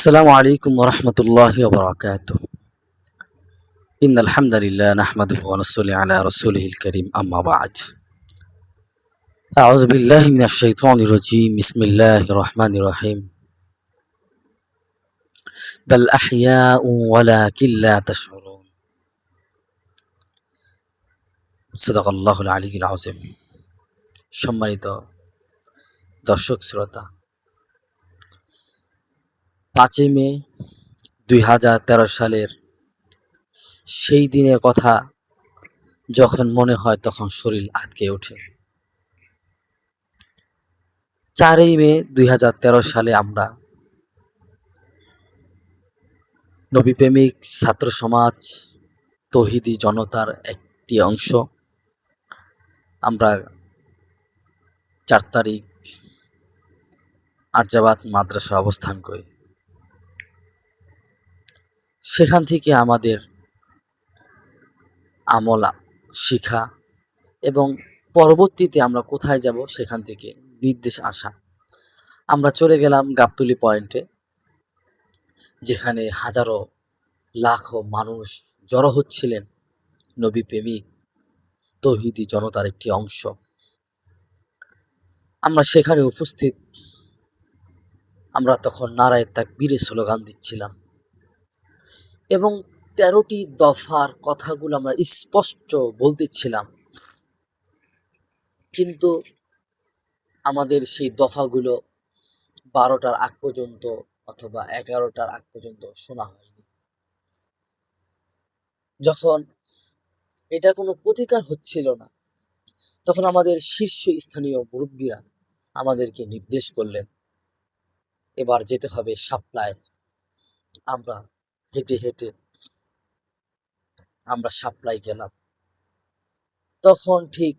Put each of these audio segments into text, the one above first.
السلام عليكم ورحمة الله وبركاته. إن الحمد لله نحمده ونصلي على رسوله الكريم أما بعد. أعوذ بالله من الشيطان الرجيم. بسم الله الرحمن الرحيم. بل أحياء ولكن لا تشعرون. صدق الله العلي العظيم. সম্মানিত দর্শক শ্রোতা, 5 মে 2013 সালের সেই দিনের কথা যখন মনে হয় তখন শরীর আঁতকে ওঠে। 4 মে 2013 সালে আমরা নবীপ্রেমিক ছাত্র সমাজ, তৌহিদি জনতার একটি অংশ আমরা 4 তারিখ আরজাবাদ মাদ্রাসা অবস্থান করি। সেখান থেকে আমাদের আমল শিখা এবং পরবর্তীতে আমরা কোথায় যাব সেখান থেকে নির্দেশ আসা। আমরা চলে গেলাম গাবতলী পয়েন্টে, যেখানে হাজারো লাখো মানুষ জড়ো হচ্ছিলেন। নবী প্রেমিক তৌহিদি জনতার একটি অংশ। আমরা সেখানে উপস্থিত। আমরা তখন নারায়ে তাকবীরের স্লোগান দিচ্ছিলাম এবং 13টি দফার কথাগুলো আমরা স্পষ্ট বলতেছিলাম, কিন্তু আমাদের সেই দফাগুলো 12টার আগ পর্যন্ত অথবা 11টার আগ পর্যন্ত শোনা হয়নি। যখন এটা কোনো প্রতিকার হচ্ছিল না, তখন আমাদের শীর্ষস্থানীয় মুরব্বীরা আমাদেরকে নির্দেশ করলেন, এবার যেতে হবে শাপলায়। আমরা হেঁটে হেঁটে আমরা শাপলায় গেলাম। তখন ঠিক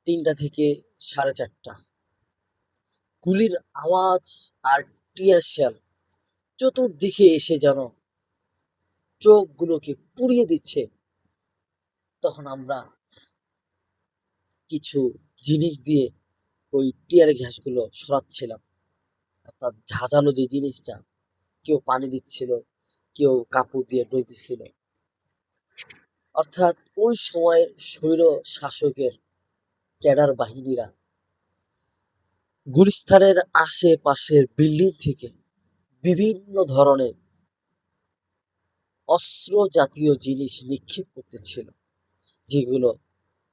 3টা থেকে 4:30 গুলির আওয়াজ আর টিয়ার শেল চতুর্দিকে এসে যেন চোখগুলোকে পুড়িয়ে দিচ্ছে। তখন আমরা কিছু জিনিস দিয়ে ওই টিয়ার গ্যাসগুলো সরাচ্ছিলাম, অর্থাৎ ঝাঁঝালো যে জিনিসটা। কেউ পানি দিচ্ছিল, কেউ কাপড় দিয়ে ডলতেছিল। অর্থাৎ ওই সময়ের স্বৈর শাসকের ক্যাডার বাহিনীরা গুলিস্তানের আশেপাশের বিল্ডিং থেকে বিভিন্ন ধরনের অস্ত্র জাতীয় জিনিস নিক্ষেপ করতেছিল, যেগুলো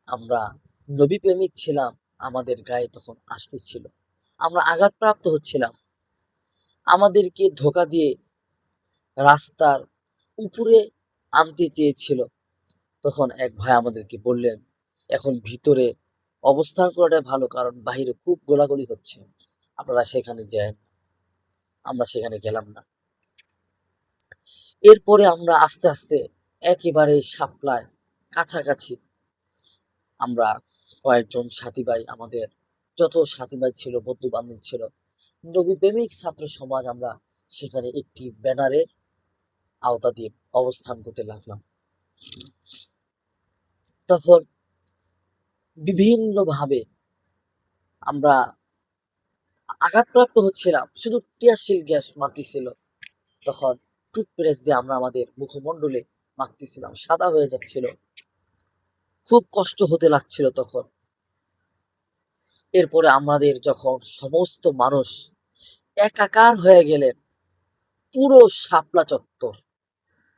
আমরা নবী প্রেমিক ছিলাম, আমাদের গায়ে তখন আসতেছিল। আমরা আঘাতপ্রাপ্ত হচ্ছিলাম। আমাদেরকে ধোঁকা দিয়ে রাস্তার উপরে আনতে চেয়েছিল। তখন এক ভাই আমাদেরকে বললেন, এখন ভিতরে অবস্থান করাটাই ভালো, কারণ বাহিরে খুব গোলাগুলি হচ্ছে, আপনারা সেখানে যান। আমরা সেখানে গেলাম না। এরপরে আমরা আস্তে আস্তে একেবারে শাপলায় কাছাকাছি আমরা কয়েকজন সাথী ভাই, আমাদের যত সাথী ভাই ছিল, বন্ধু বান্ধব ছিল, নবী প্রেমিক ছাত্র সমাজ, আমরা সেখানে একটি ব্যানারের আওতাধীন অবস্থান করতে লাগলাম। তখন বিভিন্নভাবে আমরা আঘাতপ্রাপ্ত হচ্ছিলাম, শুধু টিয়ারশেল গ্যাস মারতেছিল। তখন টুথপেস্ট দিয়ে আমরা আমাদের মুখমণ্ডলে মাখতেছিলাম, সাদা হয়ে যাচ্ছিল, খুব কষ্ট হতে লাগছিল তখন। এরপরে আমাদের যখন সমস্ত মানুষ একাকার হয়ে গেলেন, পুরো শাপলা চত্বর,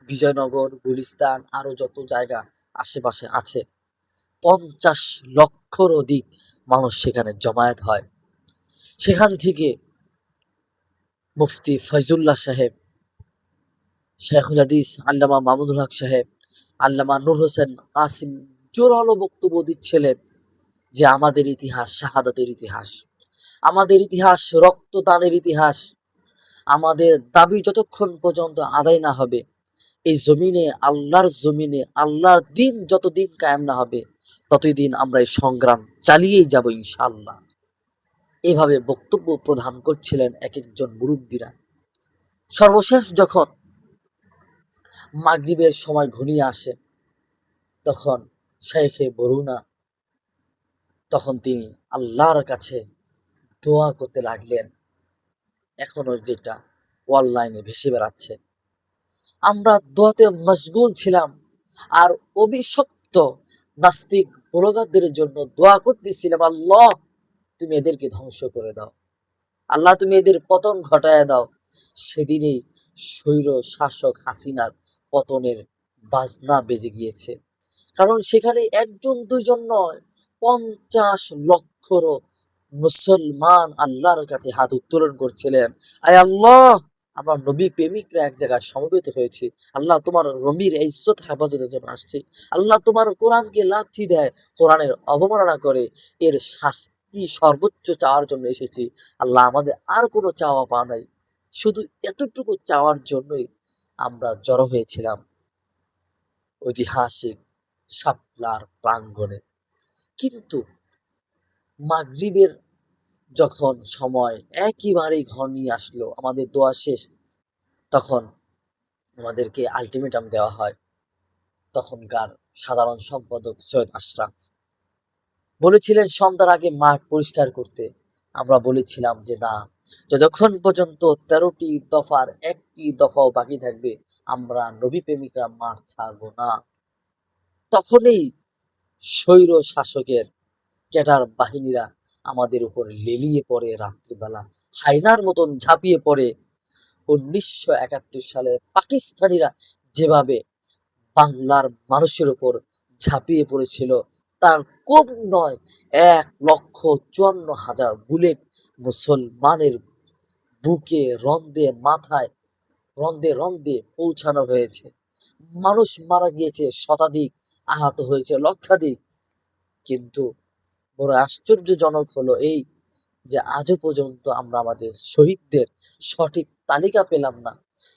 বিজয়নগর, গুলিস্তান, আরো যত জায়গা আশেপাশে আছে, 50 লক্ষর অধিক মানুষ সেখানে জমায়েত হয়। সেখান থেকে মুফতি ফয়জুল্লাহ সাহেব, শেখুল হাদিস আল্লামা মাহমুদুল হক সাহেব, আল্লামা নূর হোসেন আসিম জোরালো বক্তব্য দিচ্ছিলেন যে আমাদের ইতিহাস শাহাদাতের ইতিহাস, আমাদের ইতিহাস রক্তদানের ইতিহাস। আমাদের দাবি যতক্ষণ পর্যন্ত আদায় না হবে, এই জমিনে, আল্লাহর জমিনে আল্লাহর দিন যতদিন কায়েম না হবে, ততদিন আমরা এই সংগ্রাম চালিয়েই যাব ইনশাআল্লাহ। এভাবে বক্তব্য প্রদান করছিলেন এক একজন মুরব্বীরা। সর্বশেষ যখন মাগরিবের সময় ঘনিয়ে আসে, তখন শেখে বরুণা, তখন তিনি আল্লাহর কাছে দোয়া করতে লাগলেন, এখনো যেটা অনলাইনে ভেসে বেড়াচ্ছে। আমরা দোয়াতে মশগুল ছিলাম আর অভিশপ্ত নাস্তিক ব্লগারদের জন্য দোয়া করতেছিলাম, আল্লাহ তুমি এদেরকে ধ্বংস করে দাও, আল্লাহ তুমি এদের পতন ঘটায় দাও। সেদিনেই স্বৈর শাসক হাসিনার পতনের বাজনা বেজে গিয়েছে। কারণ সেখানে একজন দুইজন নয়, 50 লক্ষরও মুসলমান আল্লাহর কাছে হাত উত্তোলন করছিলেন। আয় আল্লাহ, আমার নবী প্রেমিকরা এক জায়গায় সমবেত হয়েছে। আল্লাহ তোমার নবীর ইজ্জত হেফাজতের জন্য আসছে। আল্লাহ তোমার কোরআনকে লাথি দেয়, কোরআনের অবমাননা করে, এর শাস্তি সর্বোচ্চ চাওয়ার জন্য এসেছি। আল্লাহ আমাদের আর কোনো চাওয়া পাওয়া নাই, শুধু এতটুকু চাওয়ার জন্যই আমরা জড়ো হয়েছিলাম ঐতিহাসিক শাপলার প্রাঙ্গণে। কিন্তু মাগরিবের যখন সময় একেবারেই ঘনিয়ে আসলো, আমাদের দোয়া শেষ, তখন আমাদেরকে আলটিমেটাম দেওয়া হয়। তখনকার সাধারণ সম্পাদক সৈয়দ আশরাফ বলেছিলেন সন্ধ্যার আগে মাঠ পরিষ্কার করতে। আমরা বলেছিলাম যে না, যতক্ষণ পর্যন্ত 13টি দফার একটি দফাও বাকি থাকবে আমরা নবী প্রেমিকরা মাঠ ছাড়বো না। তখনই স্বৈর শাসকের ক্যাডার বাহিনীরা আমাদের উপর লেলিয়ে পড়ে, রাত্রিবেলা হায়নার মতন ঝাঁপিয়ে পড়ে। 1971 সালের পাকিস্তানিরা যেভাবে বাংলার মানুষের উপর ঝাঁপিয়ে পড়েছিল, তার কম নয়, 1,54,000 বুলেট মুসলমানের বুকে, রন্দে, মাথায়, রন্দে রন্দে পৌঁছানো হয়েছে। মানুষ মারা গিয়েছে শতাধিক, আহত হয়েছে লক্ষাধিক। কিন্তু বড় আশ্চর্যজনক হলো এই যে আজও পর্যন্ত আমরা আমাদের শহীদদের সঠিক তালিকা পেলাম না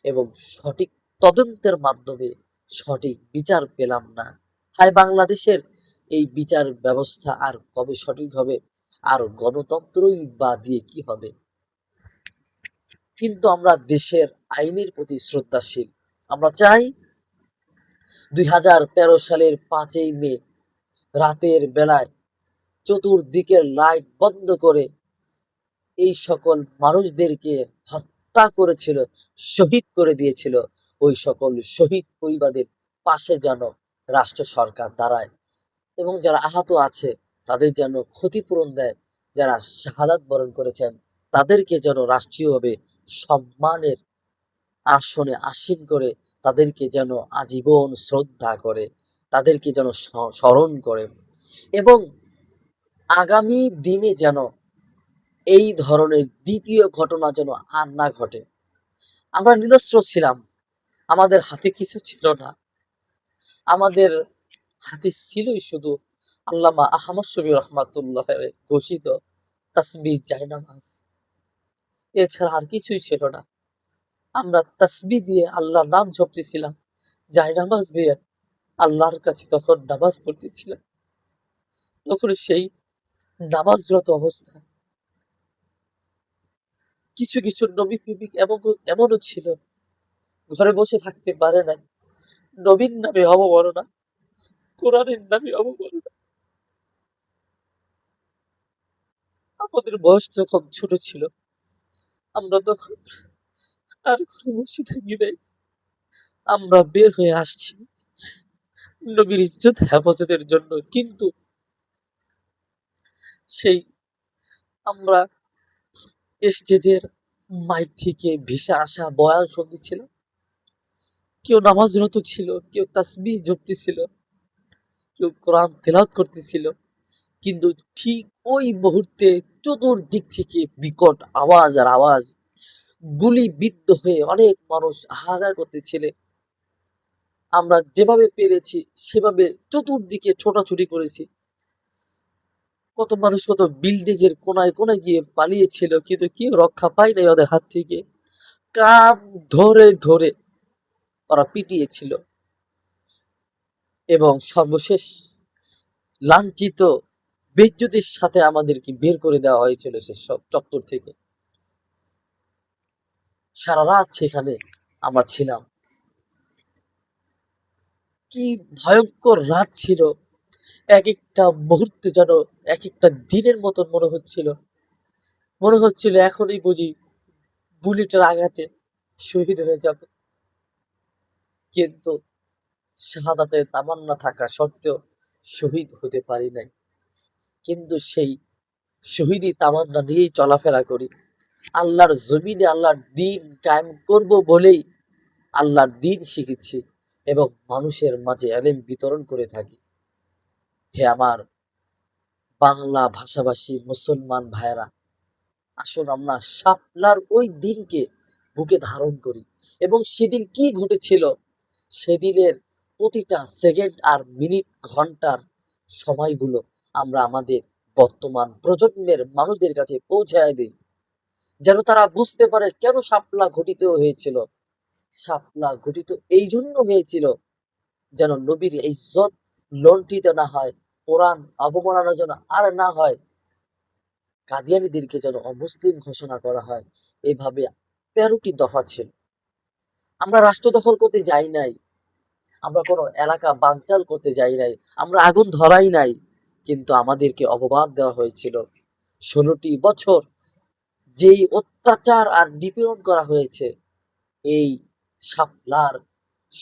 এবং সঠিক তদন্তের মাধ্যমে সঠিক বিচার পেলাম না। হায় বাংলাদেশের এই বিচার ব্যবস্থা আর কবে সঠিক হবে? আর গণতন্ত্রই বা দিয়ে কি হবে? কিন্তু আমরা দেশের আইনের প্রতি শ্রদ্ধাশীল। আমরা চাই 2013 সালের 5ই মে রাতের বেলায় চতুর্দিকের লাইট বন্ধ করে এই সকল মানুষদেরকে হত্যা করেছিল, শহীদ করে দিয়েছিল, ওই সকল শহীদ পরিবারের পাশে যেন রাষ্ট্র সরকার দাঁড়ায় এবং যারা আহত আছে তাদের যেন ক্ষতিপূরণ দেয়। যারা শাহাদাত বরণ করেছেন তাদেরকে যেন রাষ্ট্রীয়ভাবে সম্মানের আসনে আসীন করে, তাদেরকে যেন আজীবন শ্রদ্ধা করে, তাদেরকে যেন স্মরণ করে এবং আগামী দিনে যেন এই ধরনের দ্বিতীয় ঘটনা যেন আর না ঘটে। আমরা নিরস্ত্র ছিলাম, আমাদের হাতে কিছু ছিল না, আমাদের হাতে ছিলই শুধু আল্লামা আহমদ শফি রহমাতুল্লাহের ঘোষিত তাসবিহ জায়নামাজ, এছাড়া আর কিছুই ছিল না। আমরা তাসবিহ দিয়ে আল্লাহর নাম জপতেছিলাম, জায়নামাজ দিয়ে আল্লাহর কাছে তখন নামাজ পড়তেছিলাম। তখন সেই নামাজরত অবস্থা কিছু কিছু নবী প্রেমিক এমনও ছিল ঘরে বসে থাকতে পারে নাই, নবীর নামে অবমাননা, কোরআনের নামে অবমাননা। আমাদের বয়স যখন ছোট ছিল আমরা তখন আর ঘরে বসে থাকি নাই, আমরা বের হয়ে আসছি নবীর ইজ্জত হেফাজতের জন্য। কিন্তু সেই আমরা স্টেজের মাইক থেকে ভেসে আসা বয়ান শুনতেছিল, কেউ নামাজরত ছিল, কেউ তাসবিহ জপতেছিল, কেউ কোরআন তেলাওয়াত করতেছিল। কিন্তু ঠিক ওই মুহূর্তে চতুর্দিক থেকে বিকট আওয়াজ আর আওয়াজ, গুলি বিদ্ধ হয়ে অনেক মানুষ হাহাকার করতেছিল। আমরা যেভাবে পেরেছি সেভাবে চতুর্দিকে ছোটাছুটি করেছি। কত মানুষ কত বিল্ডিং এর কোনায় কোনায় গিয়ে পালিয়েছিল, কিন্তু কেউ রক্ষা পায় নাই ওদের হাত থেকে। কান ধরে ধরে ওরা পিটিয়েছিল এবং সর্বশেষ লাঞ্ছিত বেইজ্জতির সাথে আমাদেরকে বের করে দেওয়া হয়েছিল সেসব চত্বর থেকে। সারা রাত সেখানে আমরা ছিলাম। কি ভয়ঙ্কর রাত ছিল! এক একটা মুহূর্তে যেন এক একটা দিনের মতন মনে হচ্ছিল। মনে হচ্ছিল এখনই বুঝি বুলেটের আঘাতে শহীদ হয়ে যাবে, কিন্তু শাহাদাতের তামান্না থাকা সত্ত্বেও শহীদ হতে পারি নাই। কিন্তু সেই শহীদি তামান্না নিয়েই চলাফেরা করি। আল্লাহর জমিনে আল্লাহর দিন কায়েম করব বলেই আল্লাহর দিন শিখেছি এবং মানুষের মাঝে এলেম বিতরণ করে থাকি। হে আমার বাংলা ভাষাভাষী মুসলমান ভাইয়েরা, আসুন আমরা শাপলার ওই দিনকে বুকে ধারণ করি এবং সেদিন কি ঘটেছিল, সেদিনের প্রতিটা সেকেন্ড আর মিনিট ঘন্টার সময়গুলো আমরা আমাদের বর্তমান প্রজন্মের মানুষদের কাছে পৌঁছায় দিই, যেন তারা বুঝতে পারে কেন শাপলা ঘটিত হয়েছিল। শাপলা ঘটিত এই জন্য হয়েছিল যেন নবীর ইজ্জত লণ্ঠিত না হয়, কোরআন অবমাননা যেন আর না হয়, কাদিয়ানীদেরকে যেন অমুসলিম ঘোষণা করা হয়। এভাবে 13টি দফা ছিল। আমরা রাষ্ট্র দখল করতে যাই নাই, আমরা কোনো এলাকা বানচাল করতে যাই নাই, আমরা আগুন ধরাই নাই, কিন্তু আমাদেরকে অপবাদ দেওয়া হয়েছিল। 16টি বছর যেই অত্যাচার আর নিপীড়ন করা হয়েছে, এই শাপলার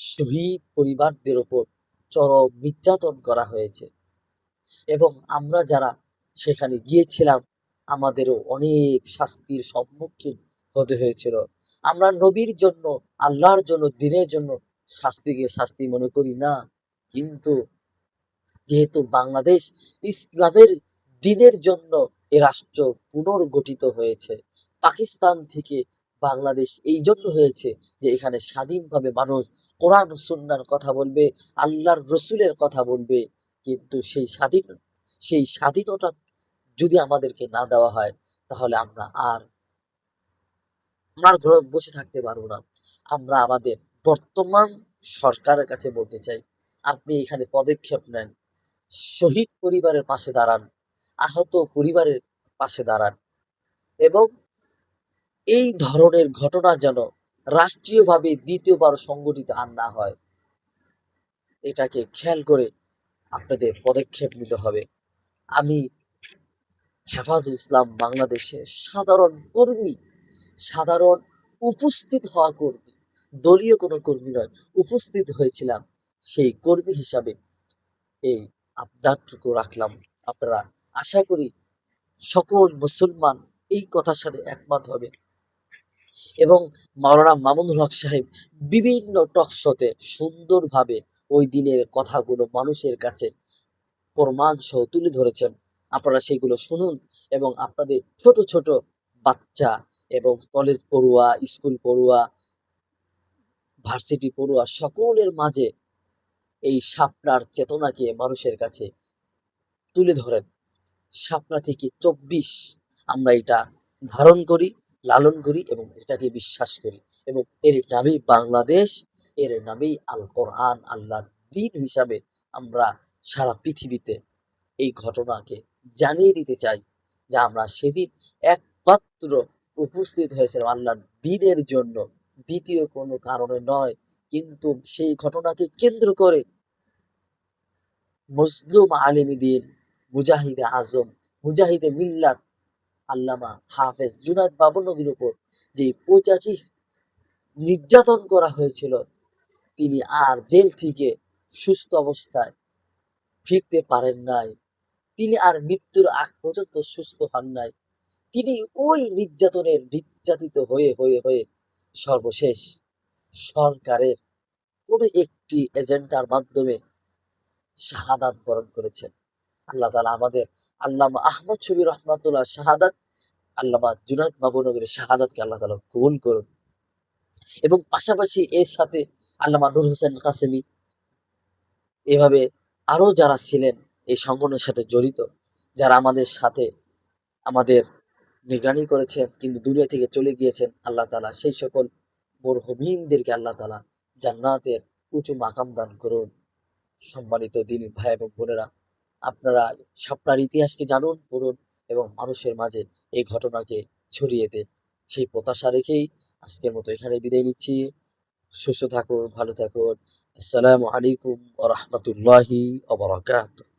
শহীদ পরিবারদের ওপর চরম নির্যাতন করা হয়েছে এবং আমরা যারা সেখানে গিয়েছিলাম আমাদেরও অনেক শাস্তির সম্মুখীন হতে হয়েছিল। আমরা নবীর জন্য, আল্লাহর জন্য, দিনের জন্য শাস্তিকে শাস্তি মনে করি না, কিন্তু যেহেতু বাংলাদেশ ইসলামের দিনের জন্য এ রাষ্ট্র পুনর্গঠিত হয়েছে, পাকিস্তান থেকে বাংলাদেশ এই জন্য হয়েছে যে এখানে স্বাধীনভাবে মানুষ কোরআন সুন্নাহর কথা বলবে, আল্লাহর রসুলের কথা বলবে। কিন্তু সেই স্বাধীনতা যদি আমাদেরকে না দেওয়া হয়, তাহলে আমরা আর ঘরে বসে থাকতে পারবো না। আমরা আমাদের বর্তমান সরকারের কাছে বলতে চাই, আপনি এখানে পদক্ষেপ নেন, শহীদ পরিবারের পাশে দাঁড়ান, আহত পরিবারের পাশে দাঁড়ান এবং এই ধরনের ঘটনা যেন রাষ্ট্রীয়ভাবে দ্বিতীয়বার সংঘটিত আর না হয়, এটাকে খেয়াল করে আপনাদের পদক্ষেপ নিতে হবে। আমি হেফাজুল ইসলাম বাংলাদেশের সাধারণ কর্মী, সাধারণ উপস্থিত হওয়া কর্মী, দলীয় কোনো কর্মী নয়, উপস্থিত হয়েছিলাম, সেই কর্মী হিসাবে এই আবদারটুকু রাখলাম। আপনারা আশা করি সকল মুসলমান এই কথার সাথে একমত হবে এবং মাওলানা মামুনুল হক সাহেব বিভিন্ন টক শোতে সুন্দরভাবে ওই দিনের কথাগুলো মানুষের কাছে প্রমাণ সহ তুলে ধরেছেন। আপনারা সেগুলো শুনুন এবং আপনাদের ছোট ছোট বাচ্চা এবং কলেজ পড়ুয়া, স্কুল পড়ুয়া, ভার্সিটি পড়ুয়া সকলের মাঝে এই শাপলার চেতনাকে মানুষের কাছে তুলে ধরেন। শাপলা থেকে 24 আমরা এটা ধারণ করি, লালন করি এবং এটাকে বিশ্বাস করি এবং এর নামেই বাংলাদেশ, এর নামেই আল কোরআন, আল্লাহর দ্বীন হিসাবে আমরা সারা পৃথিবীতে এই ঘটনাকে জানিয়ে দিতে চাই যে আমরা সেদিন একমাত্র উপস্থিত হয়েছিলাম আল্লাহর দ্বীনের জন্য, দ্বিতীয় কোনো কারণে নয়। কিন্তু সেই ঘটনাকে কেন্দ্র করে মজলুম আলেম দ্বীন, মুজাহিদে আজম, মুজাহিদে মিল্লাত আল্লামা হাফেজ জুনায়েদ বাবুনগীর উপর যে 85 নির্যাতন করা হয়েছিল, তিনি আর জেল থেকে সুস্থ অবস্থায় ফিরতে পারেন নাই, তিনি আর মৃত্যুর আগ পর্যন্ত সুস্থ হন নাই। তিনি ওই নির্যাতনের নির্যাতিত হয়ে হয়ে হয়ে সর্বশেষ সরকারের কোন একটি এজেন্টার মাধ্যমে শাহাদাত বরণ করেছেন। আল্লাহ তাআলা আমাদের আল্লামা আহমদ শফি রহমাতুল্লাহ শাহাদাত, আল্লামা জুনায়েদ বাবুনগরের শাহাদাতকে আল্লাহ তাআলা কবুল করুন এবং পাশাপাশি এর সাথে আল্লামা নূর হোসেন কাসেমী, এভাবে আরো যারা ছিলেন এই সংগঠনের সাথে জড়িত, যারা আমাদের সাথে আমাদের নিগরানি করেছেন কিন্তু দুনিয়া থেকে চলে গিয়েছেন, আল্লাহ তাআলা সেই সকল মরহুমিনদেরকে আল্লাহ তাআলা জান্নাতের উঁচু মাকাম দান করুন। সম্মানিত দিনী ভাই এবং বোনেরা, আপনারা শাপলার ইতিহাসকে জানুন, পড়ুন এবং মানুষের মাঝে এই ঘটনাকে ছড়িয়ে দেন। সেই প্রত্যাশা রেখেই আজকের মতো এখানে বিদায় নিচ্ছি। সুস্থ থাকুন, ভালো থাকুন। আসসালামু আলাইকুম ওয়া রাহমাতুল্লাহি ওয়া বারাকাতুহু।